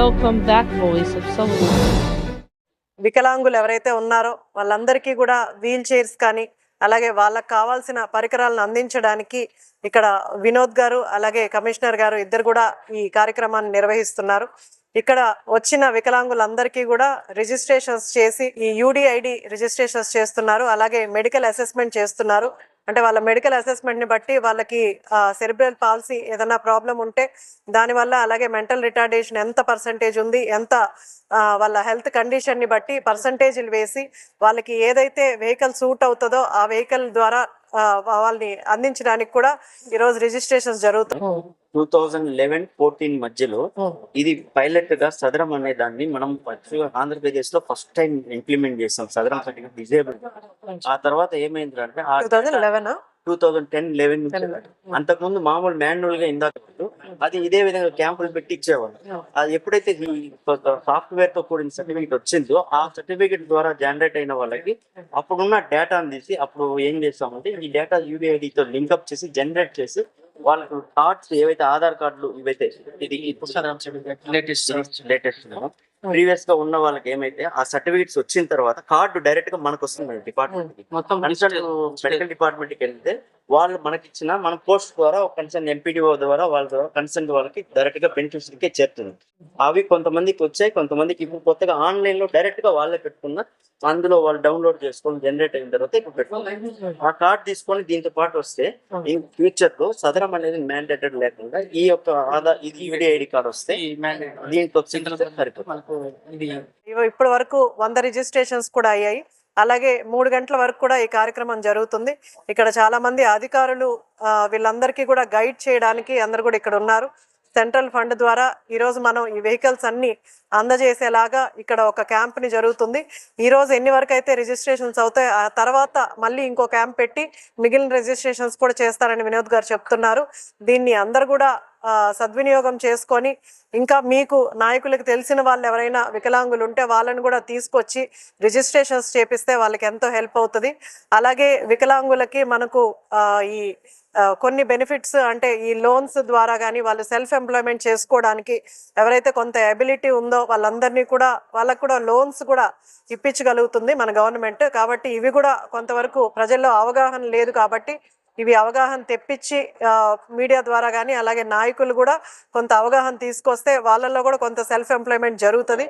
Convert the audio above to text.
Welcome back, Voice of Solomon. వికలాంగులు ఎవరైతే ఉన్నారో వాళ్ళందరికీ కూడా వీల్ చైర్స్ కానీ అలాగే వాళ్ళకి కావాల్సిన పరికరాలను అందించడానికి ఇక్కడ వినోద్ గారు అలాగే కమిషనర్ గారు ఇద్దరు కూడా ఈ కార్యక్రమాన్ని నిర్వహిస్తున్నారు. ఇక్కడ వచ్చిన వికలాంగులందరికీ కూడా రిజిస్ట్రేషన్స్ చేసి ఈ యూడిఐడి రిజిస్ట్రేషన్స్ చేస్తున్నారు. అలాగే మెడికల్ అసెస్మెంట్ చేస్తున్నారు. అంటే వాళ్ళ మెడికల్ అసెస్మెంట్ని బట్టి వాళ్ళకి సెరిబ్రల్ పాలసీ ఏదైనా ప్రాబ్లం ఉంటే దానివల్ల అలాగే మెంటల్ రిటార్డేషన్ ఎంత పర్సంటేజ్ ఉంది, ఎంత వాళ్ళ హెల్త్ కండిషన్ని బట్టి పర్సంటేజ్లు వేసి వాళ్ళకి ఏదైతే వెహికల్ సూట్ అవుతుందో ఆ వెహికల్ ద్వారా వాళ్ళని అందించడానికి కూడా ఈరోజు రిజిస్ట్రేషన్స్ జరుగుతాయి. 2011-14 మధ్యలో ఇది పైలట్ గా సదరం అనే దాన్ని మనం ఆంధ్రప్రదేశ్ లో ఫస్ట్ టైం ఇంప్లిమెంట్ చేస్తాం. సదరం సర్టిఫికేట్ డిజేబుల్. ఆ తర్వాత ఏమైందంటే 2010-11 అంతకుముందు మామూలు మాన్యువల్ గా ఇందాక అది ఇదే విధంగా క్యాంపులు పెట్టి ఇచ్చేవాళ్ళు. అది ఎప్పుడైతే సాఫ్ట్వేర్ తో కూడిన సర్టిఫికేట్ వచ్చిందో ఆ సర్టిఫికేట్ ద్వారా జనరేట్ అయిన వాళ్ళకి అప్పుడున్న డేటాను తీసి అప్పుడు ఏం చేస్తామంటే ఈ డేటా యూబీఐడితో లింక్అప్ చేసి జనరేట్ చేసి వాళ్ళకు కార్డ్స్ ఏవైతే ఆధార్ కార్డులు ఇవైతే ఇది లేటెస్ట్ ప్రీవియస్ గా ఉన్న వాళ్ళకి ఏమైతే ఆ సర్టిఫికేట్స్ వచ్చిన తర్వాత కార్డు డైరెక్ట్ గా మనకు వస్తుంది డిపార్ట్మెంట్ కి. మెడికల్ డిపార్ట్మెంట్ కి వెళ్తే వాళ్ళు మనకి ఇచ్చిన మన పోస్ట్ ద్వారా ఒక కన్సర్న్ ఎంపీడీఓ ద్వారా వాళ్ళ ద్వారా కన్సర్న్ వాళ్ళకి డైరెక్ట్ గా బెనిఫిషరీకే చేరుతుంది. అవి కొంతమందికి వచ్చాయి, కొంతమందికి ఇప్పుడు కొత్తగా ఆన్లైన్ లో డైరెక్ట్ గా వాళ్ళే పెట్టుకున్న అందులో వాళ్ళు డౌన్లోడ్ చేసుకొని జనరేట్ అయిన తర్వాత ఇప్పుడు పెట్టుకోవాలి. ఆ కార్డ్ తీసుకొని దీంతో పాటు వస్తే ఇన్ ఫ్యూచర్ లో సదరం అనేది మ్యాండేటెడ్ లేకుండా ఈ యొక్క ఆధార్ ఇది యూడిఐడి కార్డ్ వస్తే దీంట్లో ఇప్పటి వరకు 100 రిజిస్ట్రేషన్స్ కూడా అయ్యాయి. అలాగే 3 గంటల వరకు కూడా ఈ కార్యక్రమం జరుగుతుంది. ఇక్కడ చాలా మంది అధికారులు వీళ్ళందరికీ కూడా గైడ్ చేయడానికి అందరు కూడా ఇక్కడ ఉన్నారు. సెంట్రల్ ఫండ్ ద్వారా ఈరోజు మనం ఈ వెహికల్స్ అన్ని అందజేసేలాగా ఇక్కడ ఒక క్యాంప్ని జరుగుతుంది. ఈరోజు ఎన్ని వరకు అయితే రిజిస్ట్రేషన్స్ అవుతాయి ఆ తర్వాత మళ్ళీ ఇంకో క్యాంప్ పెట్టి మిగిలిన రిజిస్ట్రేషన్స్ కూడా చేస్తారని వినోద్ గారు చెప్తున్నారు. దీన్ని అందరు కూడా సద్వినియోగం చేసుకొని ఇంకా మీకు నాయకులకు తెలిసిన వాళ్ళు ఎవరైనా వికలాంగులు ఉంటే వాళ్ళని కూడా తీసుకొచ్చి రిజిస్ట్రేషన్స్ చేపిస్తే వాళ్ళకి ఎంతో హెల్ప్ అవుతుంది. అలాగే వికలాంగులకి మనకు ఈ కొన్ని బెనిఫిట్స్ అంటే ఈ లోన్స్ ద్వారా కానీ వాళ్ళు సెల్ఫ్ ఎంప్లాయ్మెంట్ చేసుకోవడానికి ఎవరైతే కొంత ఎబిలిటీ ఉందో వాళ్ళందరినీ కూడా వాళ్ళకు కూడా లోన్స్ కూడా ఇప్పించగలుగుతుంది మన గవర్నమెంట్. కాబట్టి ఇవి కూడా కొంతవరకు ప్రజల్లో అవగాహన లేదు కాబట్టి ఇవి అవగాహన తెప్పించి మీడియా ద్వారా కానీ అలాగే నాయకులు కూడా కొంత అవగాహన తీసుకొస్తే వాళ్ళల్లో కూడా కొంత సెల్ఫ్ ఎంప్లాయ్మెంట్ జరుగుతుంది.